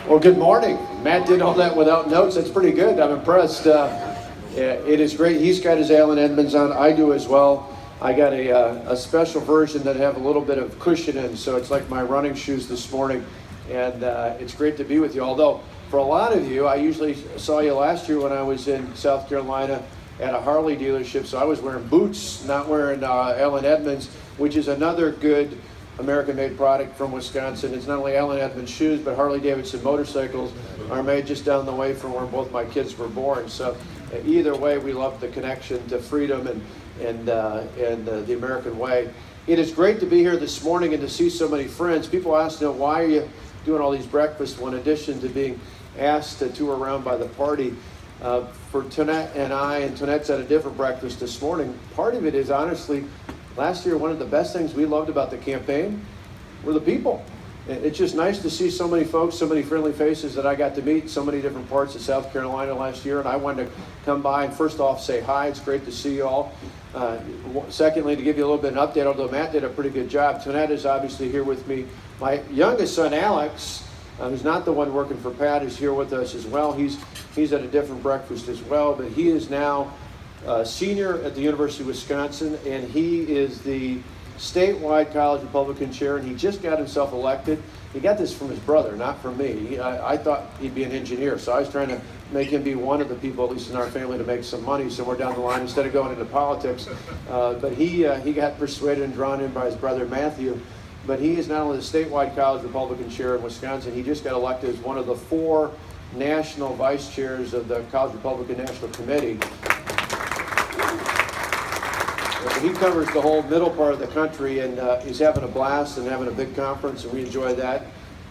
Well, good morning. Matt did all that without notes. That's pretty good. I'm impressed. It is great. He's got his Allen Edmonds on. I do as well. I got a special version that have a little bit of cushion in, so it's like my running shoes this morning. And it's great to be with you. Although, for a lot of you, I usually saw you last year when I was in South Carolina at a Harley dealership. So I was wearing boots, not wearing Allen Edmonds, which is another good American-made product from Wisconsin. It's not only Allen Edmonds shoes, but Harley-Davidson motorcycles are made just down the way from where both my kids were born. So either way, we love the connection to freedom and the American way. It is great to be here this morning and to see so many friends. People ask, why are you doing all these breakfasts? Well, in addition to being asked to tour around by the party, for Tonette and I, and Tonette's at a different breakfast this morning, part of it is honestly, last year, one of the best things we loved about the campaign were the people. It's just nice to see so many folks, so many friendly faces that I got to meet in so many different parts of South Carolina last year. And I wanted to come by and first off say hi. It's great to see you all. Secondly, to give you a little bit of an update, although Matt did a pretty good job, Tonette is obviously here with me. My youngest son, Alex, who's not the one working for Pat, is here with us as well. He's at a different breakfast as well, but he is now senior at the University of Wisconsin, and he is the statewide college Republican chair, and he just got himself elected. He got this from his brother, not from me. I thought he'd be an engineer, so I was trying to make him be one of the people, at least in our family, to make some money somewhere down the line instead of going into politics. But he got persuaded and drawn in by his brother Matthew. But he is not only the statewide college Republican chair in Wisconsin, he just got elected as one of the 4 national vice chairs of the College Republican National Committee. He covers the whole middle part of the country, and he's having a blast and having a big conference, and we enjoy that.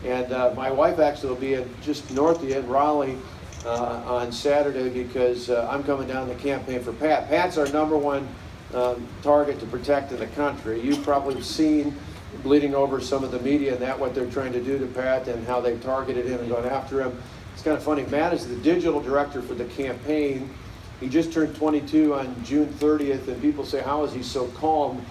And my wife actually will be just north of you in Raleigh on Saturday because I'm coming down to campaign for Pat. Pat's our #1 target to protect in the country. You've probably seen bleeding over some of the media and that what they're trying to do to Pat and how they targeted him and gone after him. It's kind of funny. Matt is the digital director for the campaign. He just turned 22 on June 30th, and people say, how is he so calm?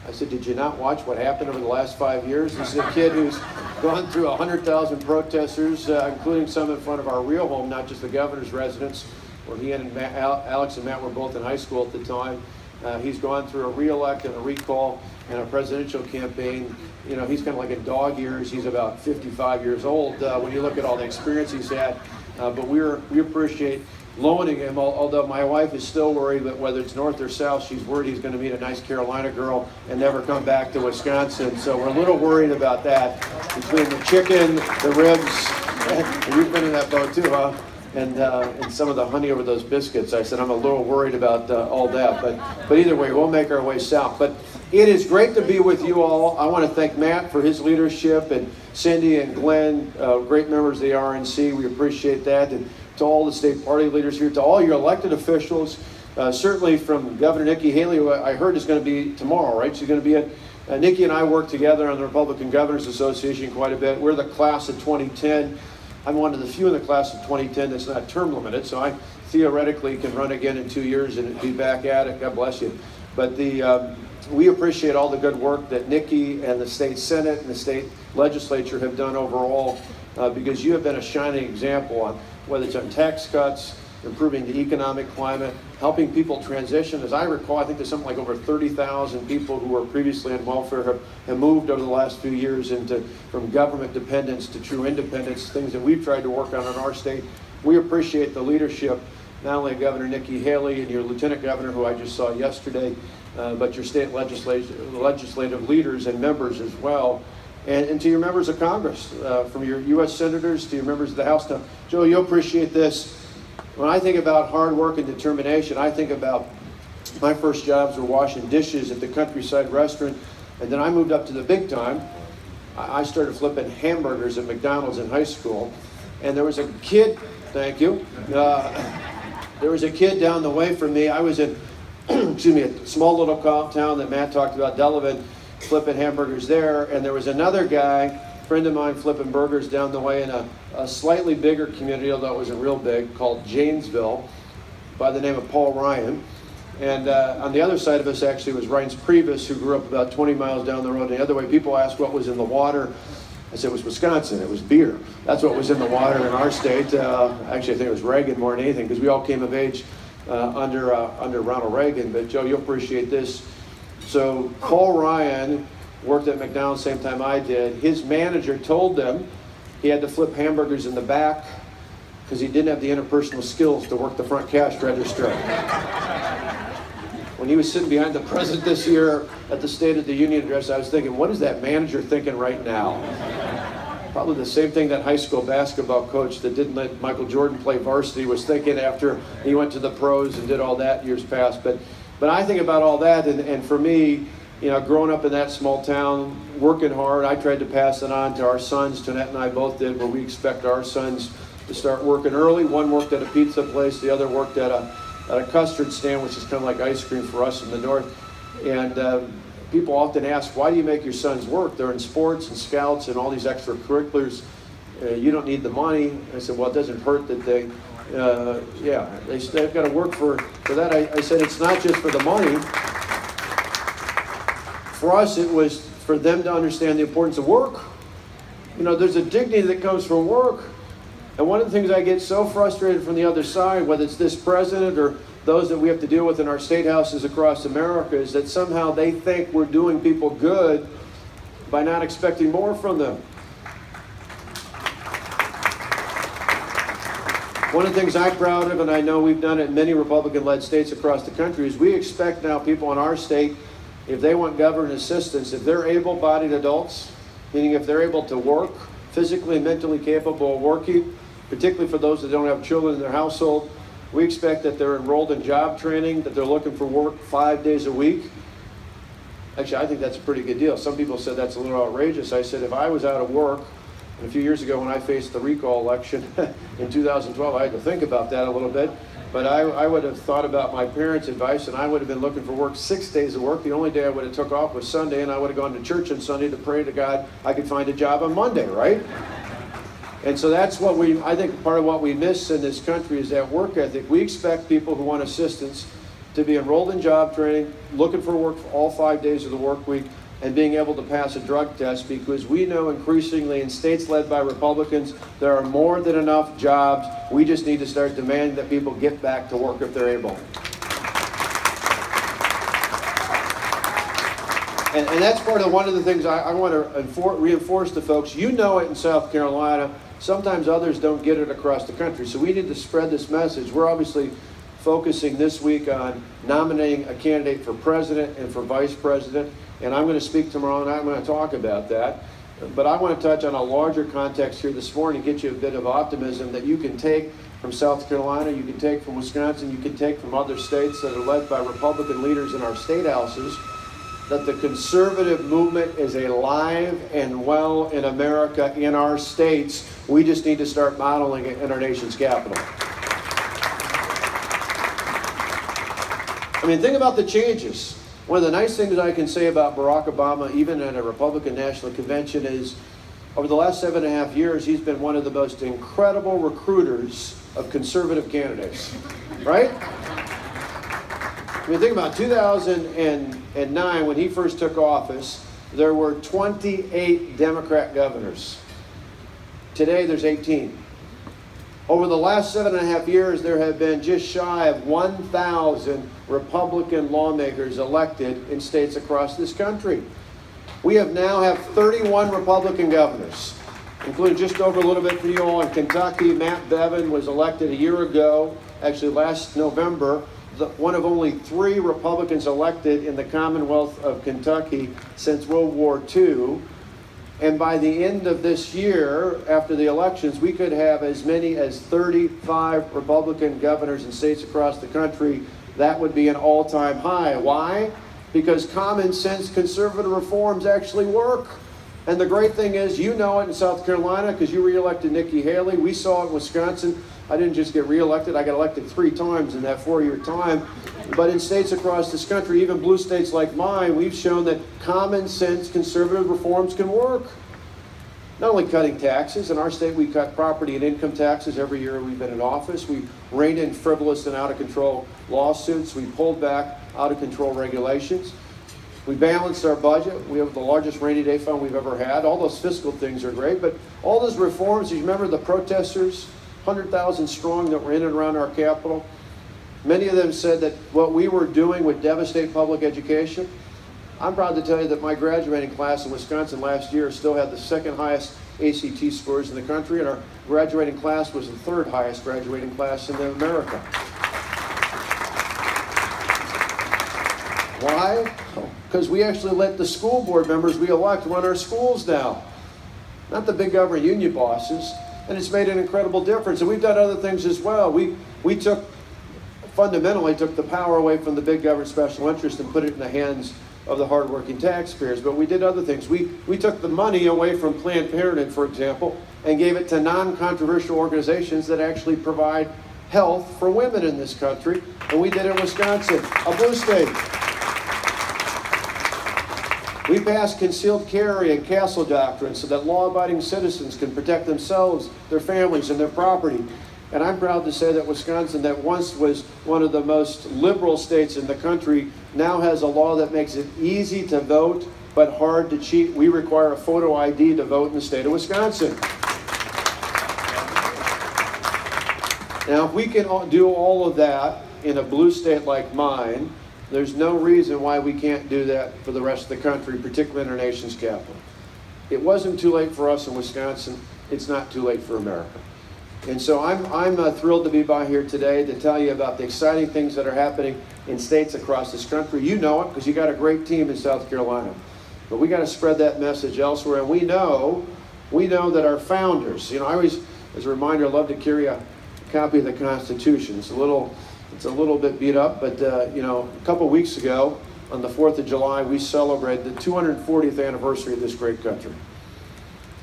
I said, did you not watch what happened over the last 5 years? This is a kid who's gone through 100,000 protesters, including some in front of our real home, not just the governor's residence, where he and Alex and Matt were both in high school at the time. He's gone through a re-elect and a recall and a presidential campaign. He's kind of like in dog years. He's about 55 years old when you look at all the experience he's had. But we appreciate loaning him, although my wife is still worried that whether it's north or south, she's worried he's going to meet a nice Carolina girl and never come back to Wisconsin. So we're a little worried about that. Between the chicken, the ribs, and you've been in that boat too, huh? And some of the honey over those biscuits. I said I'm a little worried about all that, but either way, we'll make our way south. But it is great to be with you all. I want to thank Matt for his leadership, and Cindy and Glenn, great members of the RNC. We appreciate that. And to all the state party leaders here, to all your elected officials, certainly from Governor Nikki Haley, who I heard is going to be tomorrow, right? She's going to be at, Nikki and I work together on the Republican Governors Association quite a bit. We're the class of 2010. I'm one of the few in the class of 2010 that's not term limited, so I theoretically can run again in 2 years and be back at it. God bless you. But we appreciate all the good work that Nikki and the state Senate and the state legislature have done overall, because you have been a shining example on whether it's on tax cuts, improving the economic climate, helping people transition. As I recall, I think there's something like over 30,000 people who were previously on welfare have moved over the last few years from government dependence to true independence, things that we've tried to work on in our state. We appreciate the leadership, not only of Governor Nikki Haley and your Lieutenant Governor, who I just saw yesterday, but your state legislative leaders and members as well. And to your members of Congress, from your U.S. senators to your members of the House. Now, Joe, you'll appreciate this. When I think about hard work and determination, I think about my first jobs were washing dishes at the Countryside restaurant, and then I moved up to the big time. I started flipping hamburgers at McDonald's in high school, and there was a kid, thank you, there was a kid down the way from me. I was in, excuse me, a small little town that Matt talked about, Delavan, flipping hamburgers there, and there was another guy, friend of mine, flipping burgers down the way in a slightly bigger community, although it wasn't real big, called Janesville, by the name of Paul Ryan. And on the other side of us actually was Reince Priebus, who grew up about 20 miles down the road. The other way, people ask what was in the water. I said, it was Wisconsin, it was beer. That's what was in the water in our state. Actually, I think it was Reagan more than anything, because we all came of age under Ronald Reagan. But Joe, you'll appreciate this. So Paul Ryan worked at McDonald's same time I did. His manager told him he had to flip hamburgers in the back because he didn't have the interpersonal skills to work the front cash register. When he was sitting behind the president this year at the State of the Union address, I was thinking, what is that manager thinking right now? Probably the same thing that high school basketball coach that didn't let Michael Jordan play varsity was thinking after he went to the pros and did all that years past. But I think about all that, and for me, you know, growing up in that small town, working hard, I tried to pass it on to our sons. Jeanette and I both did, where we expect our sons to start working early. One worked at a pizza place, the other worked at a custard stand, which is kind of like ice cream for us in the north. And people often ask, why do you make your sons work? They're in sports and scouts and all these extracurriculars. You don't need the money. I said, well, it doesn't hurt that they've got to work for that. I said, it's not just for the money. For us, it was for them to understand the importance of work. You know, there's a dignity that comes from work. And one of the things I get so frustrated from the other side, whether it's this president or those that we have to deal with in our state houses across America, is that somehow they think we're doing people good by not expecting more from them. One of the things I'm proud of, and I know we've done it in many Republican-led states across the country, is we expect now people in our state, if they want government assistance, if they're able-bodied adults, meaning if they're able to work, physically and mentally capable of working, particularly for those that don't have children in their household, we expect that they're enrolled in job training, that they're looking for work 5 days a week. Actually, I think that's a pretty good deal. Some people said that's a little outrageous. I said, if I was out of work, and a few years ago when I faced the recall election in 2012, I had to think about that a little bit. But I would have thought about my parents' advice, and I would have been looking for work 6 days of work. The only day I would have took off was Sunday, and I would have gone to church on Sunday to pray to God I could find a job on Monday, right? And so that's what I think part of what we miss in this country is that work ethic. We expect people who want assistance to be enrolled in job training, looking for work for all 5 days of the work week, and being able to pass a drug test, because we know increasingly in states led by Republicans, there are more than enough jobs. We just need to start demanding that people get back to work if they're able. And that's part of one of the things I want to reinforce to folks. You know it in South Carolina. Sometimes others don't get it across the country. So we need to spread this message. We're obviously focusing this week on nominating a candidate for president and for vice president. And I'm going to speak tomorrow night. I'm going to talk about that. But I want to touch on a larger context here this morning, get you a bit of optimism that you can take from South Carolina, you can take from Wisconsin, you can take from other states that are led by Republican leaders in our state houses, that the conservative movement is alive and well in America, in our states. We just need to start modeling it in our nation's capital. I mean, think about the changes. One of the nice things I can say about Barack Obama, even at a Republican National Convention, is over the last 7.5 years, he's been one of the most incredible recruiters of conservative candidates, right? I mean, think about 2009, when he first took office, there were 28 Democrat governors. Today, there's 18. Over the last 7.5 years, there have been just shy of 1,000 Republican lawmakers elected in states across this country. We now have 31 Republican governors, including just over a little bit for you all in Kentucky. Matt Bevin was elected a year ago, actually last November, one of only 3 Republicans elected in the Commonwealth of Kentucky since World War II. And by the end of this year, after the elections, we could have as many as 35 Republican governors in states across the country. That would be an all-time high. Why? Because common sense conservative reforms actually work. And the great thing is, you know it in South Carolina because you re-elected Nikki Haley. We saw it in Wisconsin. I didn't just get re-elected, I got elected 3 times in that 4-year time. But in states across this country, even blue states like mine, we've shown that common sense conservative reforms can work. Not only cutting taxes, in our state we cut property and income taxes every year we've been in office. We reined in frivolous and out of control lawsuits. We pulled back out of control regulations. We balanced our budget. We have the largest rainy day fund we've ever had. All those fiscal things are great, but all those reforms, you remember the protesters, 100,000 strong that were in and around our Capitol? Many of them said that what we were doing would devastate public education. I'm proud to tell you that my graduating class in Wisconsin last year still had the second highest ACT scores in the country, and our graduating class was the third highest graduating class in America. Why? Because we actually let the school board members we elect run our schools now, not the big government union bosses, and it's made an incredible difference. And we've done other things as well. We fundamentally took the power away from the big government special interest and put it in the hands of the hardworking taxpayers. But we did other things. We took the money away from Planned Parenthood, for example, and gave it to non-controversial organizations that actually provide health for women in this country. And we did it in Wisconsin, a blue state. We passed concealed carry and castle doctrine so that law-abiding citizens can protect themselves, their families, and their property. And I'm proud to say that Wisconsin, that once was one of the most liberal states in the country, now has a law that makes it easy to vote but hard to cheat. We require a photo ID to vote in the state of Wisconsin. Now, if we can do all of that in a blue state like mine, there's no reason why we can't do that for the rest of the country, particularly in our nation's capital. It wasn't too late for us in Wisconsin. It's not too late for America. And so I'm thrilled to be by here today to tell you about the exciting things that are happening in states across this country. You know it because you got a great team in South Carolina. But we got to spread that message elsewhere. And we know that our founders, I always, as a reminder, love to carry a copy of the Constitution. It's a little bit beat up, but a couple weeks ago, on the 4th of July, we celebrated the 240th anniversary of this great country.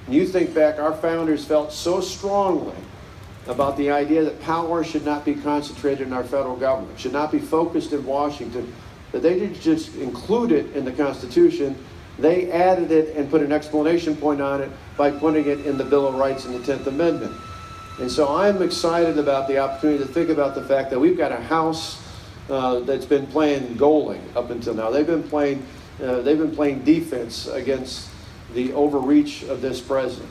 And you think back, our founders felt so strongly about the idea that power should not be concentrated in our federal government, should not be focused in Washington, that they didn't just include it in the Constitution, they added it and put an exclamation point on it by putting it in the Bill of Rights and the 10th Amendment. And so I'm excited about the opportunity to think about the fact that we've got a House that's been playing goalie up until now. They've been playing defense against the overreach of this president.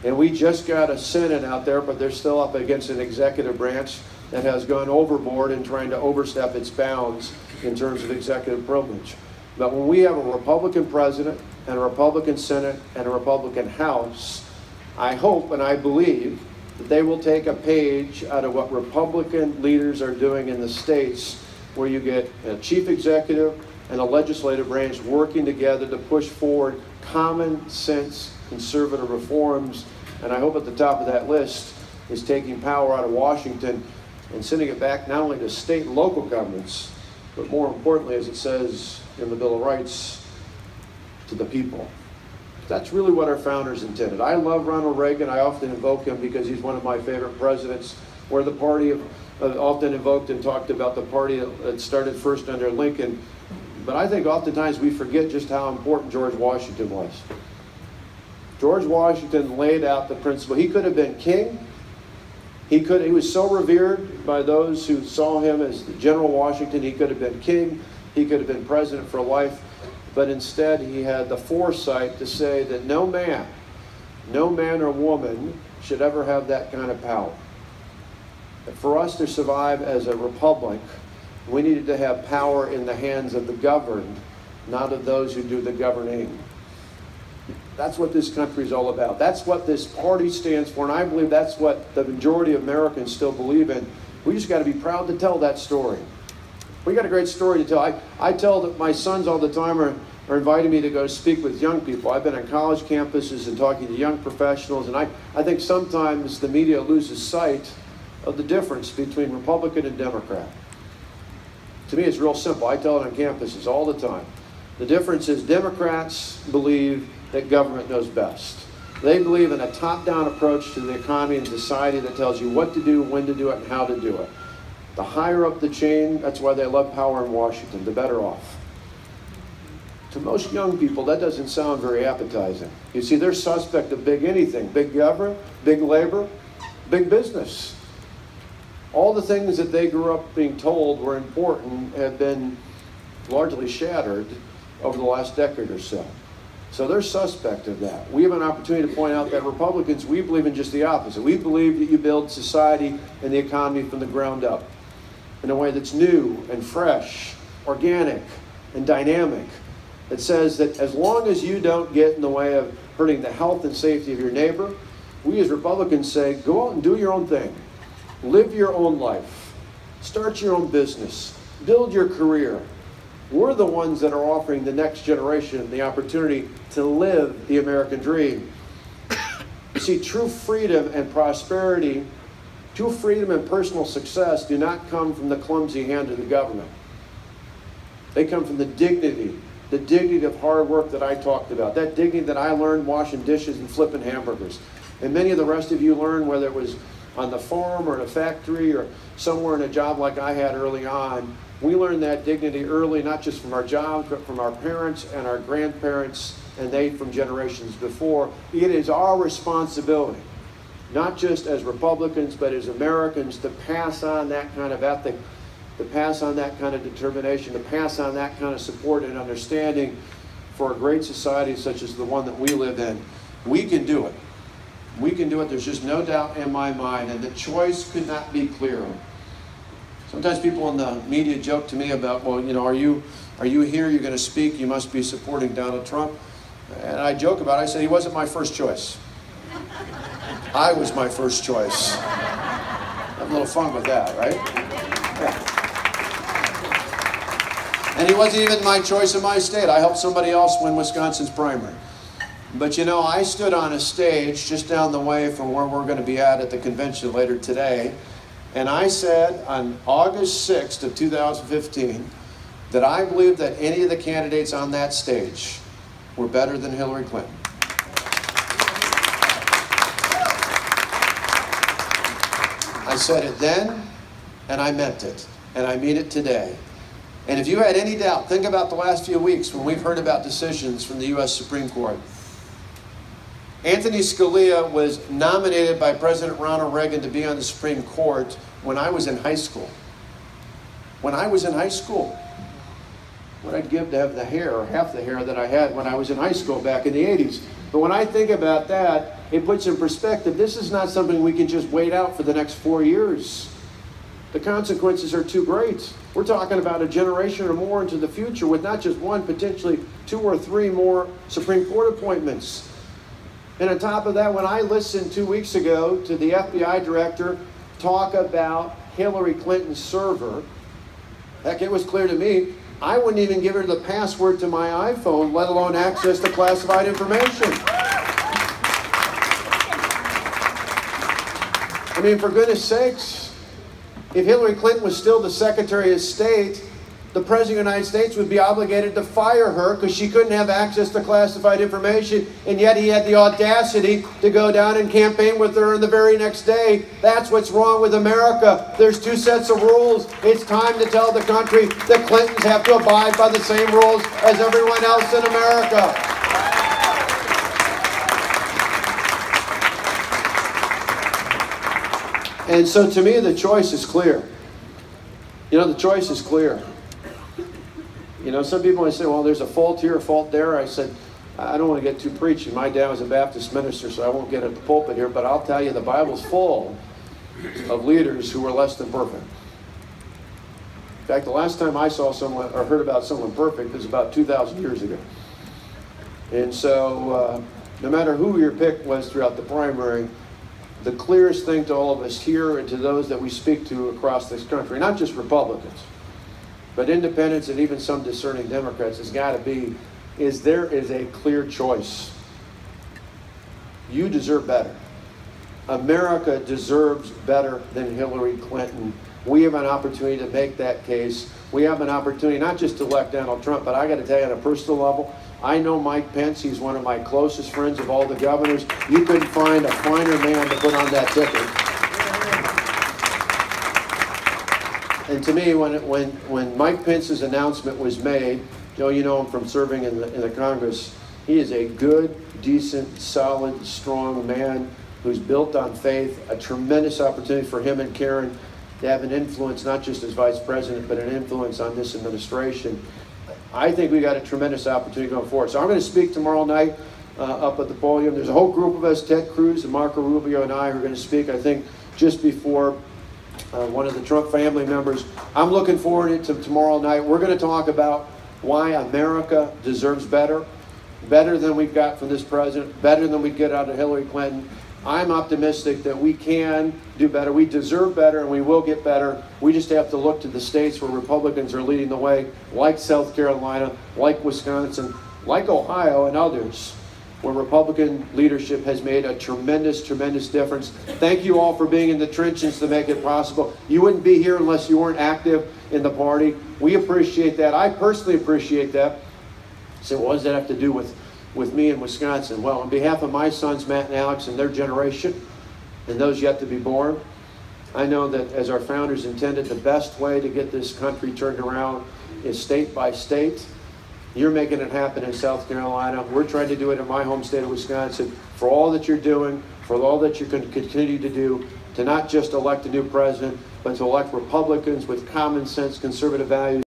And we just got a Senate out there, but they're still up against an executive branch that has gone overboard in trying to overstep its bounds in terms of executive privilege. But when we have a Republican president and a Republican Senate and a Republican House, I hope and I believe that they will take a page out of what Republican leaders are doing in the states, where you get a chief executive and a legislative branch working together to push forward common sense conservative reforms. And I hope at the top of that list is taking power out of Washington and sending it back not only to state and local governments, but more importantly, as it says in the Bill of Rights, to the people. That's really what our founders intended. I love Ronald Reagan. I often invoke him because he's one of my favorite presidents, where the party often invoked and talked about the party that started first under Lincoln. But I think oftentimes we forget just how important George Washington was. George Washington laid out the principle. He could have been king. He was so revered by those who saw him as General Washington. He could have been king. He could have been president for life. But instead, he had the foresight to say that no man or woman should ever have that kind of power. That for us to survive as a republic, we needed to have power in the hands of the governed, not of those who do the governing. That's what this country is all about. That's what this party stands for, and I believe that's what the majority of Americans still believe in. We just got to be proud to tell that story. We got a great story to tell. I tell that my sons all the time are inviting me to go speak with young people. I've been on college campuses and talking to young professionals, and I think sometimes the media loses sight of the difference between Republican and Democrat. To me, it's real simple. I tell it on campuses all the time. The difference is Democrats believe that government knows best. They believe in a top-down approach to the economy and society that tells you what to do, when to do it, and how to do it. The higher up the chain, that's why they love power in Washington, the better off. To most young people, that doesn't sound very appetizing. You see, they're suspect of big anything, big government, big labor, big business. All the things that they grew up being told were important have been largely shattered over the last decade or so. So they're suspect of that. We have an opportunity to point out that Republicans, we believe in just the opposite. We believe that you build society and the economy from the ground up in a way that's new and fresh, organic and dynamic. It says that as long as you don't get in the way of hurting the health and safety of your neighbor, we as Republicans say, go out and do your own thing. Live your own life. Start your own business. Build your career. We're the ones that are offering the next generation the opportunity to live the American dream. You see, true freedom and prosperity, true freedom and personal success do not come from the clumsy hand of the government. They come from the dignity of hard work that I talked about, that dignity that I learned washing dishes and flipping hamburgers. And many of the rest of you learned, whether it was on the farm or in a factory or somewhere in a job like I had early on. We learned that dignity early, not just from our jobs, but from our parents and our grandparents, and they from generations before. It is our responsibility, not just as Republicans, but as Americans, to pass on that kind of ethic, to pass on that kind of determination, to pass on that kind of support and understanding for a great society such as the one that we live in. We can do it. We can do it. There's just no doubt in my mind, and the choice could not be clearer. Sometimes people in the media joke to me about, well, you know, are you here? You're going to speak. You must be supporting Donald Trump. And I joke about it. I said he wasn't my first choice. I was my first choice. Have a little fun with that, right? Yeah. And he wasn't even my choice in my state. I helped somebody else win Wisconsin's primary. But you know, I stood on a stage just down the way from where we're going to be at the convention later today, and I said on August 6th of 2015 that I believe that any of the candidates on that stage were better than Hillary Clinton. I said it then, and I meant it, and I mean it today. And if you had any doubt, think about the last few weeks when we've heard about decisions from the U.S. Supreme Court. Anthony Scalia was nominated by President Ronald Reagan to be on the Supreme Court when I was in high school. When I was in high school. What I'd give to have the hair, or half the hair that I had when I was in high school back in the 80s. But when I think about that, it puts in perspective, this is not something we can just wait out for the next 4 years. The consequences are too great. We're talking about a generation or more into the future with not just one, potentially 2 or 3 more Supreme Court appointments. And on top of that, when I listened 2 weeks ago to the FBI director talk about Hillary Clinton's server, heck, it was clear to me, I wouldn't even give her the password to my iPhone, let alone access to classified information. I mean, for goodness sakes, if Hillary Clinton was still the Secretary of State, the President of the United States would be obligated to fire her because she couldn't have access to classified information, and yet he had the audacity to go down and campaign with her the very next day. That's what's wrong with America. There's 2 sets of rules. It's time to tell the country that Clintons have to abide by the same rules as everyone else in America. And so to me, the choice is clear. You know, the choice is clear. You know, some people might say, well, there's a fault here, a fault there. I said, I don't want to get too preachy. My dad was a Baptist minister, so I won't get at the pulpit here, but I'll tell you, the Bible's full of leaders who were less than perfect. In fact, the last time I saw someone or heard about someone perfect was about 2,000 years ago. And so no matter who your pick was throughout the primary, the clearest thing to all of us here and to those that we speak to across this country, not just Republicans, but independents and even some discerning Democrats, has got to be, is there is a clear choice. You deserve better. America deserves better than Hillary Clinton. We have an opportunity to make that case. We have an opportunity not just to elect Donald Trump, but I got to tell you on a personal level, I know Mike Pence. He's one of my closest friends of all the governors. You couldn't find a finer man to put on that ticket. And to me, when Mike Pence's announcement was made, Joe, you know him from serving in the Congress, he is a good, decent, solid, strong man who's built on faith, a tremendous opportunity for him and Karen to have an influence, not just as vice president, but an influence on this administration. I think we got a tremendous opportunity going forward. So I'm going to speak tomorrow night up at the podium. There's a whole group of us, Ted Cruz and Marco Rubio and I, who are going to speak, I think, just before one of the Trump family members. I'm looking forward to tomorrow night. We're going to talk about why America deserves better than we've got from this president, better than we'd get out of Hillary Clinton. I'm optimistic that we can do better. We deserve better, and we will get better. We just have to look to the states where Republicans are leading the way, like South Carolina, like Wisconsin, like Ohio, and others, where Republican leadership has made a tremendous, tremendous difference. Thank you all for being in the trenches to make it possible. You wouldn't be here unless you weren't active in the party. We appreciate that. I personally appreciate that. So what does that have to do with me in Wisconsin? Well, on behalf of my sons, Matt and Alex, and their generation, and those yet to be born, I know that as our founders intended, the best way to get this country turned around is state by state. You're making it happen in South Carolina. We're trying to do it in my home state of Wisconsin. For all that you're doing, for all that you're going to continue to do, to not just elect a new president, but to elect Republicans with common sense, conservative values.